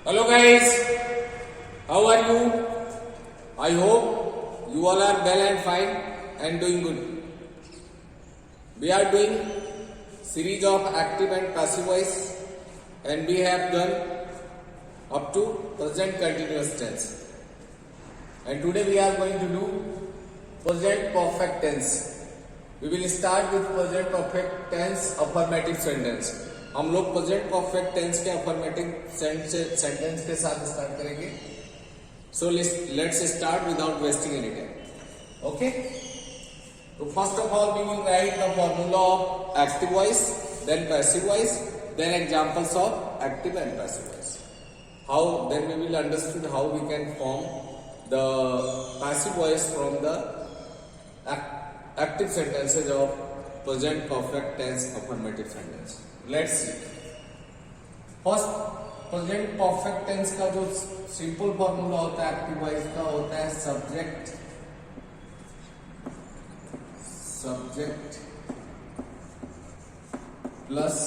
Hello guys, how are you? I hope you all are well and fine and doing good. We are doing series of active and passive voice and we have done up to present continuous tense. And today we are going to do present perfect tense. We will start with present perfect tense affirmative sentence. हम लोग present perfect tense के affirmative sentence के साथ start करेंगे. So let's start without wasting any time. Okay, तो first of all we will write the formula of active voice, then passive voice, then examples of active and passive voice. How then we will understood how we can form the passive voice from the active sentences of present perfect tense affirmative sentence. Let's see. First present perfect tense का जो simple formula होता है active voice का होता है subject plus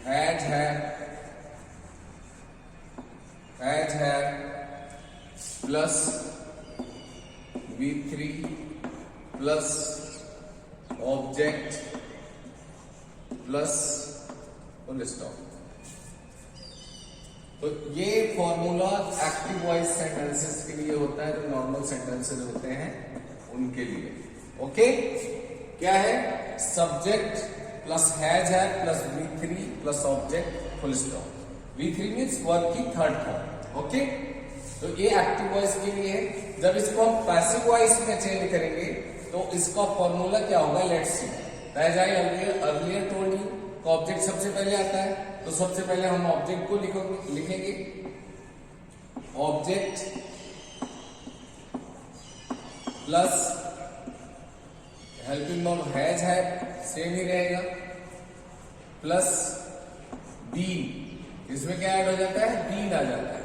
has है plus V3 plus object plus full stop. तो ये फॉर्मूला एक्टिव वॉइस सेंटेंसेस के लिए होता है, जो नॉर्मल सेंटेंसेस होते हैं उनके लिए. ओके, क्या है? सब्जेक्ट प्लस हैज है plus V3 plus object full stop. V3 means verb की थर्ड फॉर्म. ओके, तो ये एक्टिव वॉइस के लिए है. जब इसको हम पैसिव वॉइस में चेंज करेंगे तो इसका फॉर्मूला क्या होगा? Let's see. As I earlier told you, object सबसे पहले आता है, तो सबसे पहले हम ऑब्जेक्ट को लिखेंगे. Object plus helping verb has है, सेम ही रहेगा, प्लस बीन. इसमें क्या ऐड हो जाता है? बीन आ जाता है,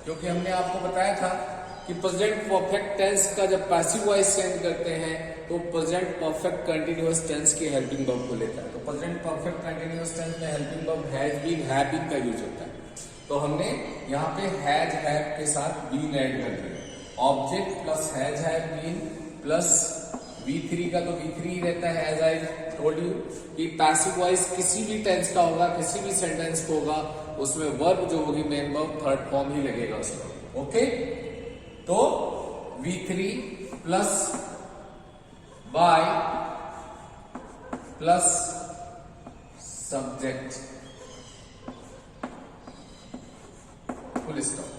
क्योंकि हमने आपको बताया था कि प्रेजेंट परफेक्ट टेंस का जब पैसिव वॉइस चेंज करते हैं तो प्रेजेंट परफेक्ट कंटिन्यूअस टेंस की हेल्पिंग वर्ब को लेता है. तो प्रेजेंट परफेक्ट कंटिन्यूअस टेंस में helping verb has been, have been का यूज होता है. तो हमने यहाँ पे हैज हैव के साथ बीन ऐड कर दिया. Object plus has have been plus V3 का तो V3 ही रहता है. एज आई टोल्ड यू कि पैसिव वॉइस किसी भी टेंस का होगा, किसी भी सेंटेंस को होगा, उसमें वर्ब जो होगी मेन वर्ब थर्ड फॉर्म ही लगेगा उसमें. ओके, तो V3 plus by plus subject full stop.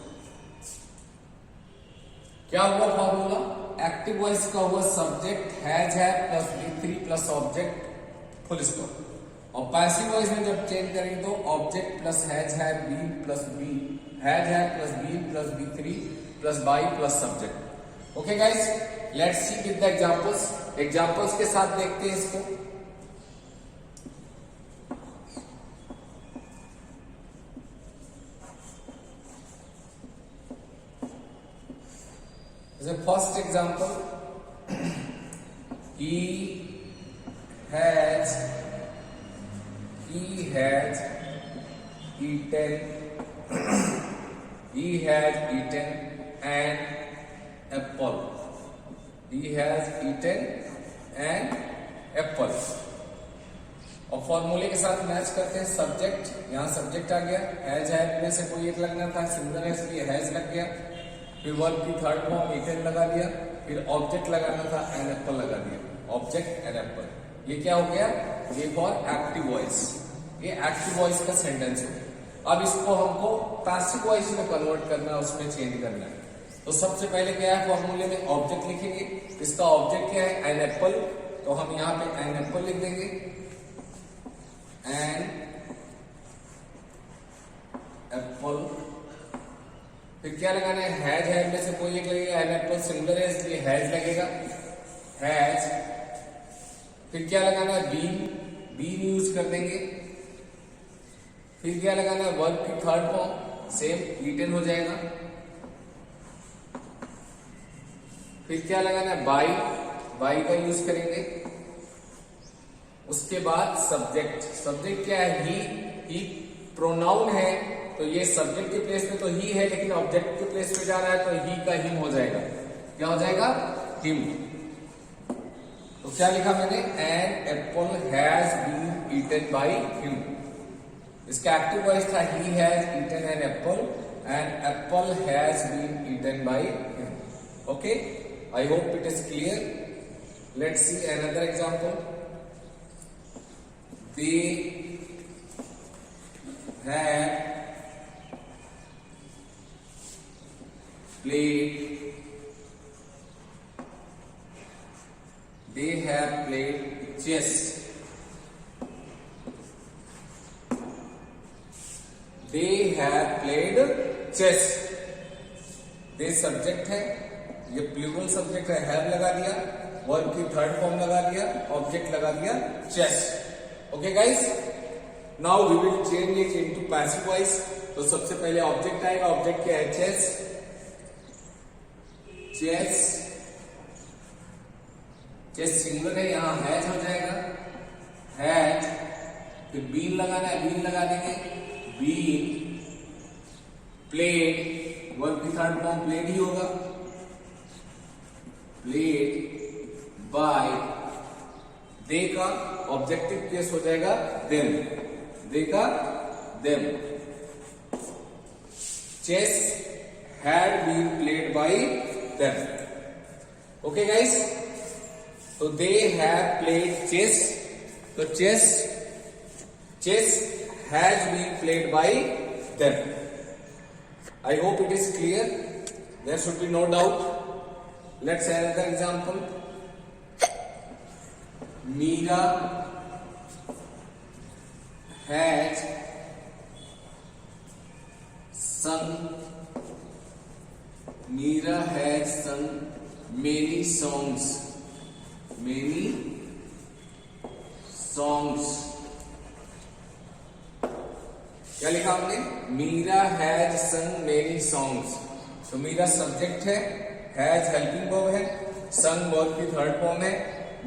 क्या हुआ फॉर्मूला? एक्टिव वॉइस का हुआ सब्जेक्ट हैज है plus V3 plus object full stop. और पैसिव वॉइस में जब चेंज करेंगे तो ऑब्जेक्ट प्लस हैज है बीन प्लस बी, हैज है plus been plus V3 plus by plus subject. Okay guys, let's see with the examples. Examples के साथ देखते हैं इसको. First example, he has eaten an apple. He has eaten an apple. और फॉर्मूले के साथ मैच करते हैं. सब्जेक्ट, यहां सब्जेक्ट आ गया, हैज हैव में से कोई एक लगना था, सिंगुलर है इसलिए हैज लग गया. फिर वर्ब की थर्ड फॉर्म ईटन लगा दिया, फिर ऑब्जेक्ट लगाना था, एन एप्पल लगा दिया. ऑब्जेक्ट एन एप्पल, ये क्या हो गया? ये फॉर एक्टिव वॉइस. ये एक्टिव वॉइस का सेंटेंस है. अब इसको हमको पैसिव वॉइस में कन्वर्ट करना है, उसमें चेंज करना है. तो सबसे पहले क्या है? फॉर्मूले में ऑब्जेक्ट लिखेंगे. इसका ऑब्जेक्ट क्या है? An apple. तो हम यहां पे एन एप्पल लिख देंगे. An apple. फिर क्या लगाना है? हैज है में से कोई एक लगेगा. एन एप्पल सिंगुलर है इसलिए हैज लगेगा, हैज. फिर क्या लगाना है? बीन, बीन यूज कर देंगे. फिर क्या लगाना है? वर्ब की थर्ड फॉर्म, सेम ईटन हो जाएगा. फिर क्या लगाना है? बाई, बाई का यूज करेंगे. उसके बाद सब्जेक्ट, सब्जेक्ट क्या है? ही प्रोनाउन है तो ये सब्जेक्ट के प्लेस में तो ही है, लेकिन ऑब्जेक्ट के प्लेस पे जा रहा है तो ही का हिम हो जाएगा। क्या हो जाएगा? हिम। तो क्या लिखा मैंने? An apple has been eaten by him. इसका एक्टिव वॉइस था ही has eaten an apple and apple has been eaten by him. Okay, I hope it is clear. Let's see another example. They have played chess. They have played chess. They subject है, ये plural subject है, have लगा दिया, verb की third form लगा दिया, object लगा दिया chess. Okay guys, now we will change it into passive voice. तो सबसे पहले ऑब्जेक्ट आएगा, ऑब्जेक्ट क्या है? चेस। चेस, चेस सिंगुलर है, यहां हैज हो जाएगा, हैज। फिर बीन लगाना है, बीन लगा देंगे, बीन। प्लेड, वर्ब की थर्ड फॉर्म प्लेड ही होगा, प्लेड बाय। दे का ऑब्जेक्टिव केस हो जाएगा देम, दे का them. Chess had been played by them. Okay guys, तो दे हैव प्लेड चेस। तो chess, chess has been played by them. I hope it is clear. There should be no doubt. Let's have another example. Meera has sung. Meera has sung many songs. Many songs. क्या लिखा हमने? Meera has sung many songs. तो Meera subject है, has helping verb है, sung verb की third form है,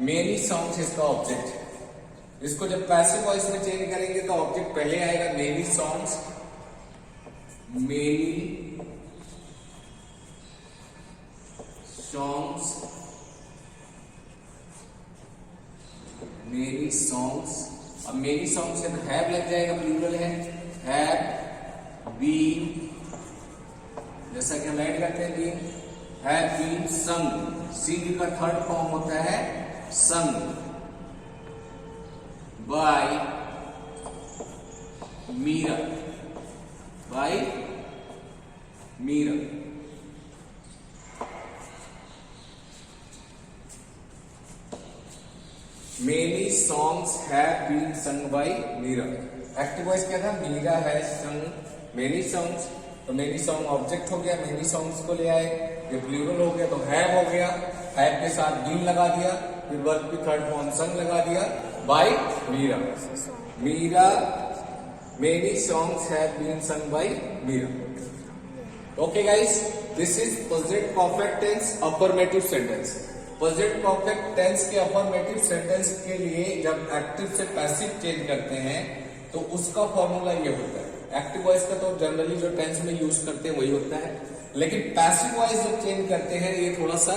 many songs इसका object है। इसको जब पैसिव वॉइस में चेंज करेंगे तो ऑब्जेक्ट पहले आएगा many songs, many songs, many songs. अब मेनी सॉन्ग्स से तो हैव लग जाएगा, प्लूरल है, हैव बीन, जैसा कि हम ऐड करते हैं बीन, हैव बीन संग। सिंग का थर्ड फॉर्म होता है sung, by Meera, by Meera. Many songs have been sung by Meera. Active voice क्या था? Meera has sung many songs. तो मेनी सॉन्ग ऑब्जेक्ट हो गया, मेनी सॉन्ग्स को ले आए, ये प्लूरल हो गया तो हैव हो गया, हैव के साथ बीन लगा दिया, फिर वर्ब की थर्ड फॉर्म संग लगा दिया, by Meera. Meera, many songs have been sung by Meera. Okay guys, this is present perfect tense affirmative sentence. Present perfect tense के अफर्मेटिव सेंटेंस के लिए जब एक्टिव से पैसिव चेंज करते हैं तो उसका फॉर्मूला ये होता है। एक्टिव वॉइस का तो जनरली जो टेंस में यूज करते हैं वही होता है, लेकिन पैसिव वॉइस जब चेंज करते हैं ये थोड़ा सा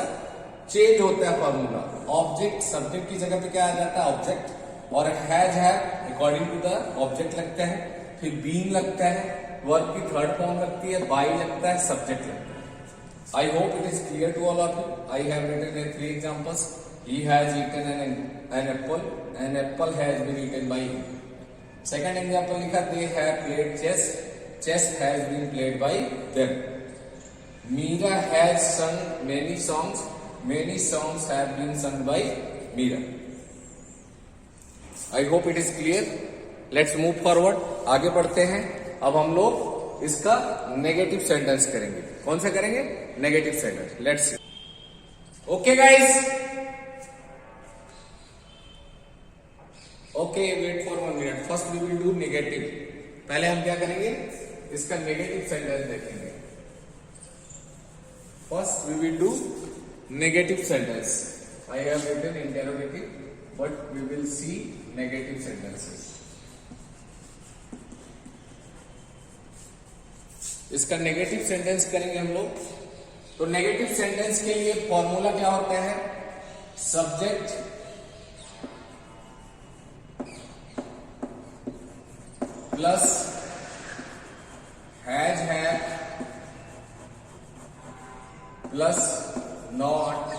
चेंज होता है फॉर्मूला। ऑब्जेक्ट सब्जेक्ट की जगह पे क्या आ जाता है? ऑब्जेक्ट। और हैज है अकॉर्डिंग टू द ऑब्जेक्ट लगता है, फिर बीन लगता है, वर्ब की थर्ड फॉर्म लगती है, बाय लगता है, सब्जेक्ट लगता है। I hope it is clear to all of you. I have written in 3 examples. He has eaten an apple. An apple has been eaten by him. Second example लिखा, they have played chess. Chess has been played by them. Meera has sung many songs. Many songs have been sung by Meera. I hope it is clear. Let's move forward. आगे बढ़ते हैं। अब हम लोग इसका negative sentence करेंगे। कौन सा करेंगे? Negative sentence. Let's see. Okay guys, okay, wait for 1 मिनट। First we will do negative. पहले हम क्या करेंगे? इसका नेगेटिव सेंटेंस देखेंगे। First we will do negative sentence. I have written interrogative, but we will see negative sentences. इसका negative sentence करेंगे हम लोग। तो नेगेटिव सेंटेंस के लिए फॉर्मूला क्या होता है? सब्जेक्ट प्लस हैज है plus not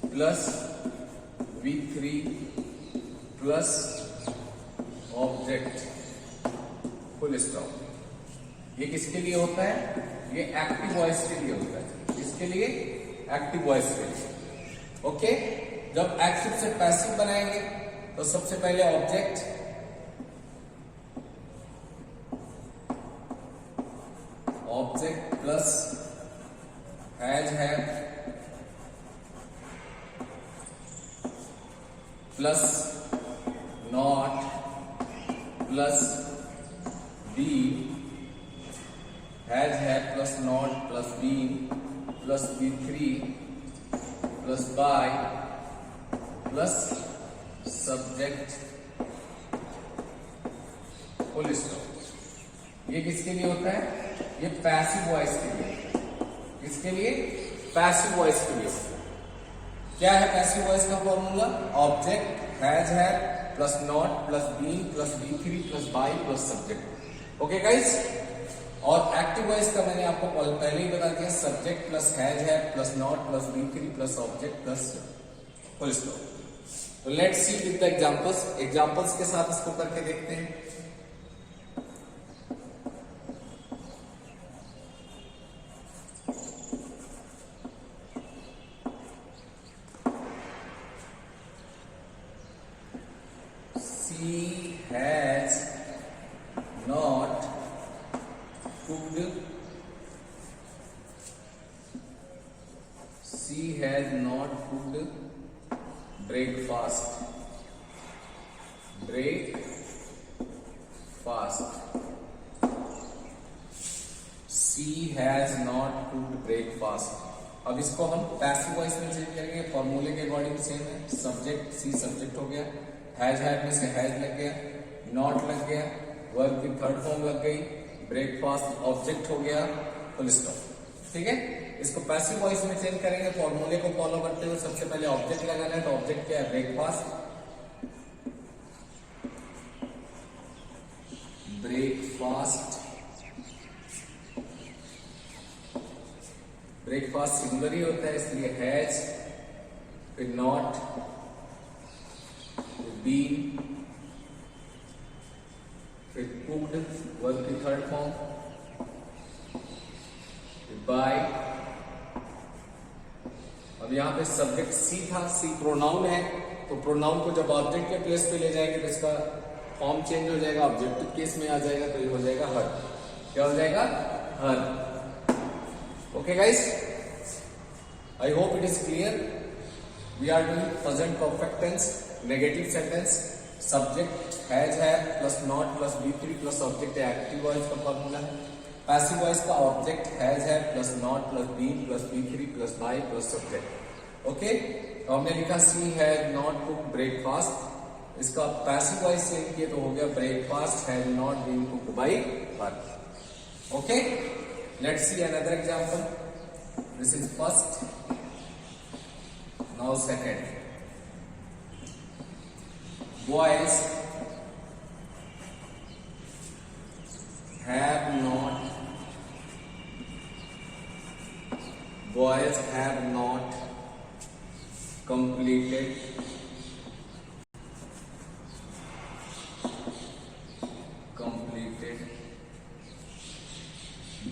plus V3 plus object, full stop. ये किसके लिए होता है? ये एक्टिव वॉइस के लिए होता है। इसके लिए एक्टिव वॉइस के लिए। ओके, जब एक्टिव से पैसिव बनाएंगे तो सबसे पहले ऑब्जेक्ट प्लस हैज है plus not plus be, has है plus not plus be plus V3 plus by plus subject, full stop. ये किसके लिए होता है? ये पैसिव वॉइस के लिए। इसके लिए पैसिव वॉइस के लिए होता है। क्या है पैसिव वॉइस का फॉर्मूला? ऑब्जेक्ट हैज है plus not plus been plus V3 plus by plus subject. Okay guys, और एक्टिव वॉइस का मैंने आपको पहले ही बता दिया, सब्जेक्ट प्लस हैज है plus not plus V3 plus object plus full stop. तो let's see with the examples के साथ इसको करके देखते हैं। She has not cooked. She has not cooked breakfast. She has not cooked breakfast. अब इसको हम पैसिव वॉइस में चेंज करेंगे। फॉर्मूले के अकॉर्डिंग सेम है। सब्जेक्ट सी सब्जेक्ट हो गया, हैज है में से हैज लग गया, नॉट लग गया, वर्ब की थर्ड फॉर्म लग गई, ब्रेकफास्ट ऑब्जेक्ट हो गया, फुल स्टॉप। ठीक है, इसको पैसिव वॉइस में चेंज करेंगे। फॉर्मूले को फॉलो करते हुए सबसे पहले ऑब्जेक्ट लगाना है। तो ऑब्जेक्ट क्या है? ब्रेकफास्ट। ब्रेकफास्ट सिंगुलर ही होता है, इसलिए हैज, फिर नॉट, फिर बीन, फिर कुक्ड, वर्ब की थर्ड फॉर्म, फिर बाय। अब यहां पे सब्जेक्ट सी था, सी प्रोनाउन है, तो प्रोनाउन को जब ऑब्जेक्ट के प्लेस पे ले जाएंगे तो इसका फॉर्म चेंज हो जाएगा, ऑब्जेक्टिव केस में आ जाएगा, तो ये हो जाएगा हर। क्या हो जाएगा? हर। Okay guys, I hope it is clear. We are doing present perfect tense, negative sentence, subject has है plus not plus V3 plus object है, active voice का फॉर्मूला है। passive voice का object has है plus not plus been plus V3 plus by plus subject। okay, तो हमने लिखा she had not cooked breakfast, इसका passive voice से किए तो हो गया breakfast had not been cooked by her। okay, let's see another example. This is first, now second. Boys have not completed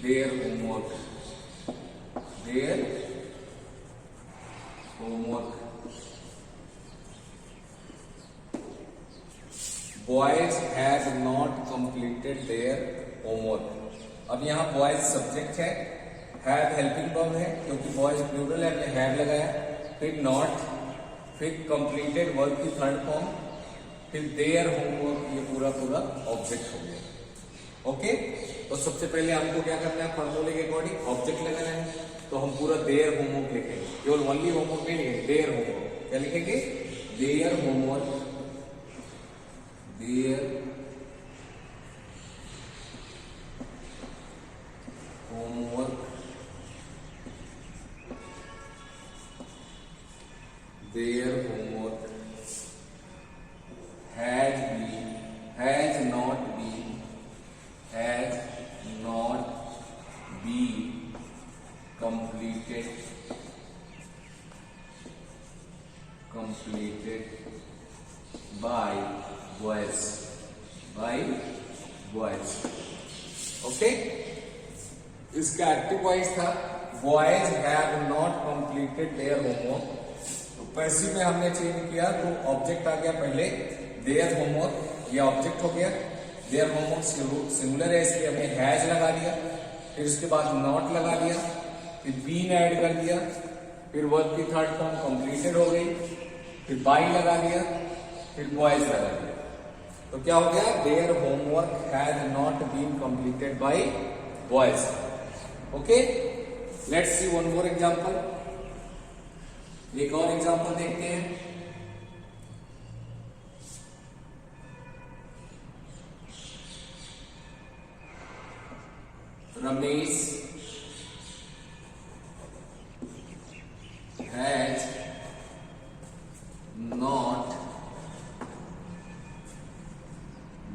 their homework. Boys have not completed their homework. अब यहाँ boys subject है, have helping verb है, क्योंकि boys plural है, हमने have लगाया, फिर not, फिर completed वर्ब की थर्ड फॉर्म, फिर their homework, ये पूरा ऑब्जेक्ट हो गया। ओके, तो सबसे पहले हमको क्या करना है? फॉर्मूले के अकॉर्डिंग ऑब्जेक्ट लगाना है, तो हम पूरा देयर होमवर्क लिखेंगे, केवल ओनली होमवर्क नहीं लिखेंगे, देयर होमवर्क। क्या लिखेंगे? Their homework, their homework, their homework has not been completed by boys. ओके, इसका एक्टिव वॉइस था boys have not completed their homework. तो पैसिव में हमने चेंज किया तो ऑब्जेक्ट आ गया पहले, देयर होमवर्क ये ऑब्जेक्ट हो गया, देयर होमवर्क सिंगुलर है इसलिए हमने हैज लगा दिया, फिर उसके बाद नॉट लगा दिया, फिर बीन ऐड कर दिया, फिर वर्ब की थर्ड फॉर्म कंप्लीटेड हो गई, फिर बाई लगा दिया, फिर बॉयज लगा दिया। तो क्या हो गया, their homework has not been completed by boys. Okay, let's see one more example. एक और एग्जांपल देखते हैं। Ramesh has not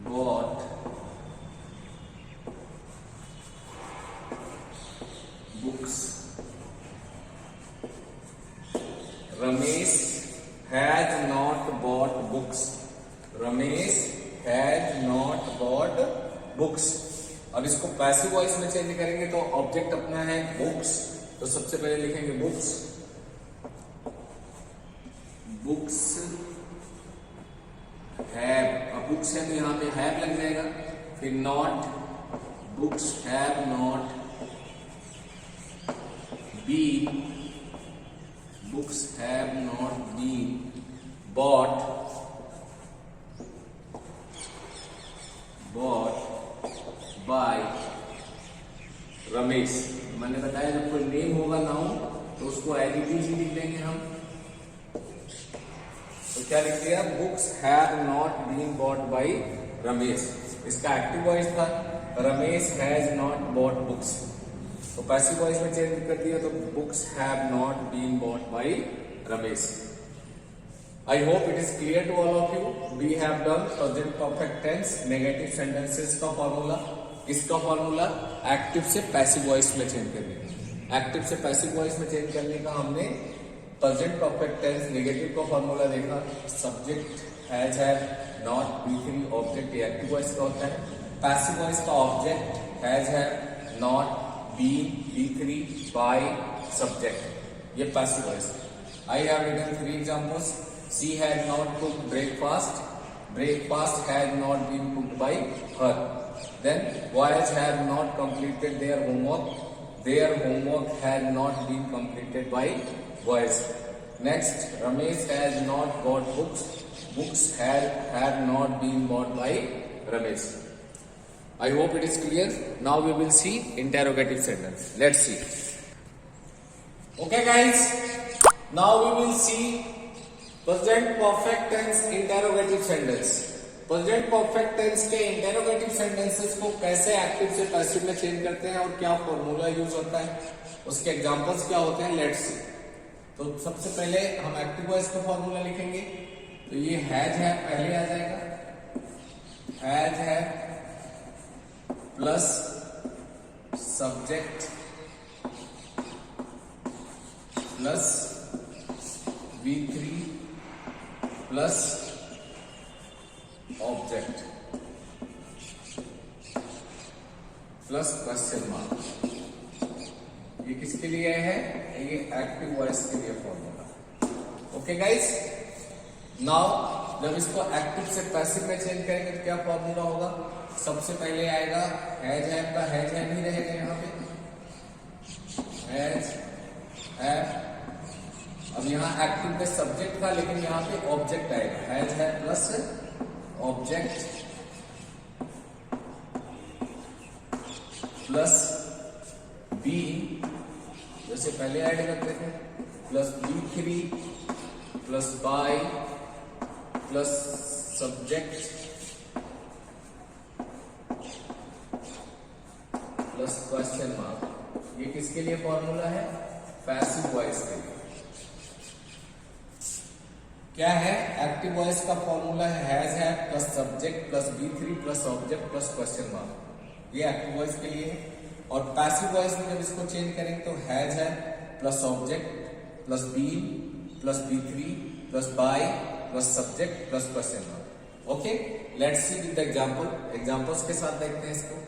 bought books. Ramesh has not bought books. Ramesh has not bought books. अब इसको पैसिव वॉइस में change करेंगे तो object अपना है बुक्स, तो सबसे पहले लिखेंगे बुक्स, बुक्स हैव, अब बुक्स है तो यहां पे हैव लग जाएगा, फिर not, books have not been, books have not been bought by Ramesh. मैंने बताया जब कोई नेम होगा नाउन तो उसको एडिटिव लिख लेंगे हम। तो क्या लिख दिया, books have not been bought by Ramesh. इसका एक्टिव वॉइस था Ramesh has not bought books, तो पैसिव वॉइस में चेंज कर दिया तो books have not been bought by Ramesh. I hope it is clear to all of you. We have done present perfect tense negative sentences का formula. इसका formula active से passive voice में change करने का, एक्टिव से पैसिव वॉइस में change करने का हमने प्रेजेंट परफेक्ट टेंस नेगेटिव का फॉर्मूला देखा। Subject has have not V three, object active voice का होता है। पैसिव वॉइस का object has have not been V three by subject, ये passive voice. I have written 3 examples. She had not cooked breakfast, breakfast had not been cooked by her. Then boys have not completed their homework, their homework had not been completed by boys. Next, Ramesh has not bought books, books had not been bought by Ramesh. I hope it is clear. Now we will see interrogative sentence. Let's see. Okay guys, now we will see present perfect tense interrogative sentence. Present perfect tense के interrogative sentences को कैसे active से passive में change करते हैं और क्या formula use होता है, उसके एग्जांपल्स क्या होते हैं, लेट्स सी। तो सबसे पहले हम एक्टिव वॉइस का फॉर्मूला लिखेंगे। तो ये हैज है पहले आ जाएगा, हैज है plus subject plus V3 plus object plus question mark. ये किसके लिए है, ये एक्टिव वॉइस के लिए फॉर्मूला। ओके गाइस, नाउ जब इसको एक्टिव से पैसिव में चेंज करेंगे तो क्या फॉर्मूला होगा, सबसे पहले आएगा हैज हैव का हैज हैव ही रहेगा यहाँ पे, हैज हैव। अब यहाँ एक्टिव पे सब्जेक्ट था लेकिन यहाँ पे ऑब्जेक्ट आएगा, has have plus object plus be, जैसे पहले ऐड करते थे, plus B3 plus by plus subject plus question mark, ये किसके लिए फॉर्मूला है? पैसिव वॉइस के लिए। क्या है? एक्टिव वॉइस का फॉर्मूला है plus subject plus B3 plus object plus question mark, ये एक्टिव वॉइस के लिए है। और पैसिव वॉइस में जब इसको चेंज करेंगे तो है plus object plus been plus B3 plus by plus subject plus question mark. Okay, let's see with the example, examples के साथ देखते हैं इसको।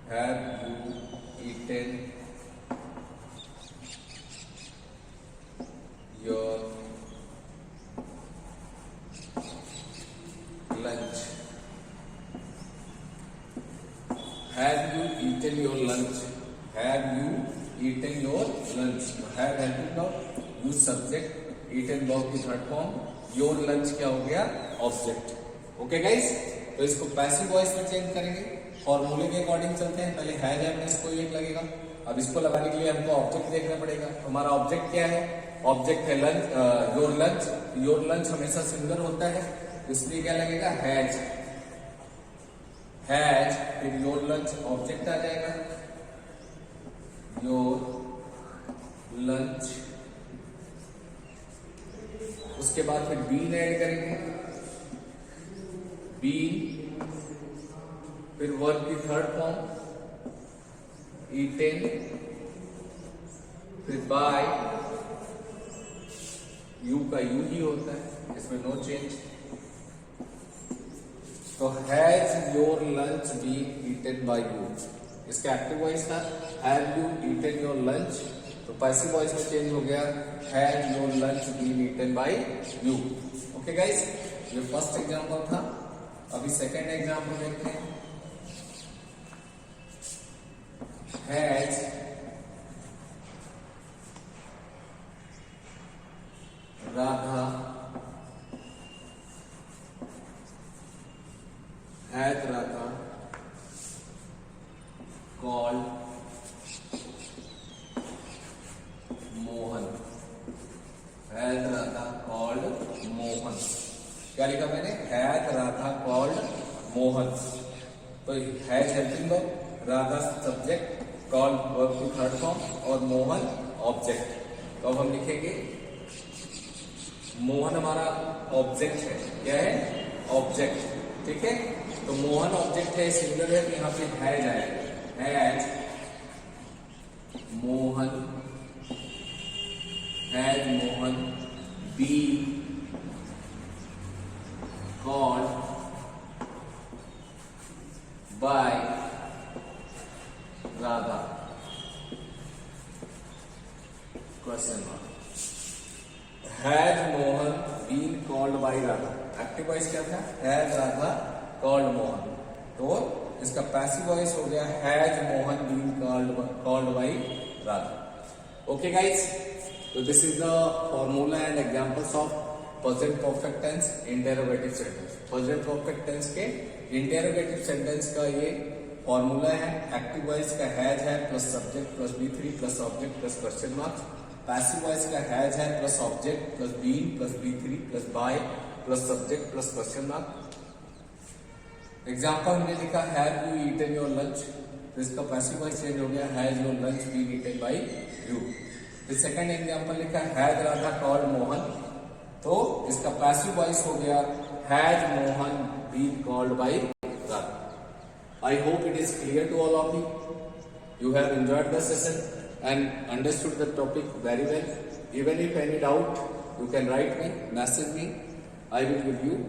Have you eaten your lunch? Have you eaten your lunch? Have you eaten your lunch? Have helping out, use subject, eaten verb की third form, your lunch क्या हो गया? Object. Okay guys, तो इसको पैसिव वॉइस में change करेंगे, फॉर्मूले के अकॉर्डिंग चलते हैं। पहले है में इसको एक लगेगा, अब इसको लगाने के लिए हमको ऑब्जेक्ट देखना पड़ेगा। हमारा ऑब्जेक्ट क्या है? ऑब्जेक्ट है lunch, your lunch. Your lunch हमेशा सिंगल होता है, इसलिए क्या लगेगा? हैज। हैज, फिर योर लंच ऑब्जेक्ट आ जाएगा, योर लंच। उसके बाद फिर बीन ऐड करेंगे, बीन, फिर वर्ब की थर्ड फॉर्म ईटेन, फिर बाय, यू का यू ही होता है, इसमें नो चेंज। तो has your lunch been eaten by you, इसका एक्टिव वॉइस था have you eaten your lunch, तो पैसिव वॉइस में चेंज हो गया has your lunch been eaten by you. Okay guys, ये फर्स्ट एग्जांपल था। अभी सेकेंड एग्जांपल देखते हैं। Has Radha, has Radha called Mohan, has Radha called Mohan. क्या लिखा मैंने? Has Radha called Mohan. तो has helping verb, Radha subject, call verb की थर्ड फॉर्म और मोहन ऑब्जेक्ट। तो अब हम लिखेंगे मोहन हमारा ऑब्जेक्ट है। क्या है? ऑब्जेक्ट। ठीक है, तो मोहन ऑब्जेक्ट है, सिंगल है, तो यहां पे हैज आएगा, has Mohan, has Mohan been called by Radha, question mark. Has Mohan been called by Radha, active voice क्या था? हैज राधा कॉल्ड मोहन, तो इसका पैसिव वॉइस हो गया has Mohan been called by Radha. Okay guys, तो this is the formula and examples of present perfect tense interrogative sentence. Present perfect tense के interrogative sentence का ये फॉर्मूला है। एक्टिव वॉइस का हैज है plus subject plus B3 plus object plus question mark. Passive voice का has है plus object plus been plus B3 plus by plus subject plus question mark. Example हमने लिखा have you eaten your lunch, तो इसका passive voice change हो गया has your lunch been eaten by you. फिर second example लिखा has Radha called Mohan, तो इसका पैसिव वॉइस हो गया has Mohan been called by Radha. I hope it is clear to all of you. You have enjoyed the session and understood the topic very well. Even if any doubt, you can write me, message me. I will give you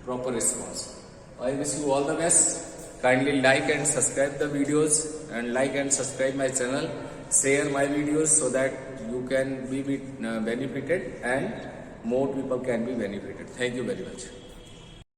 proper response. I wish you all the best. Kindly like and subscribe the videos and like and subscribe my channel. Share my videos so that you can be benefited and more people can be benefited. Thank you very much.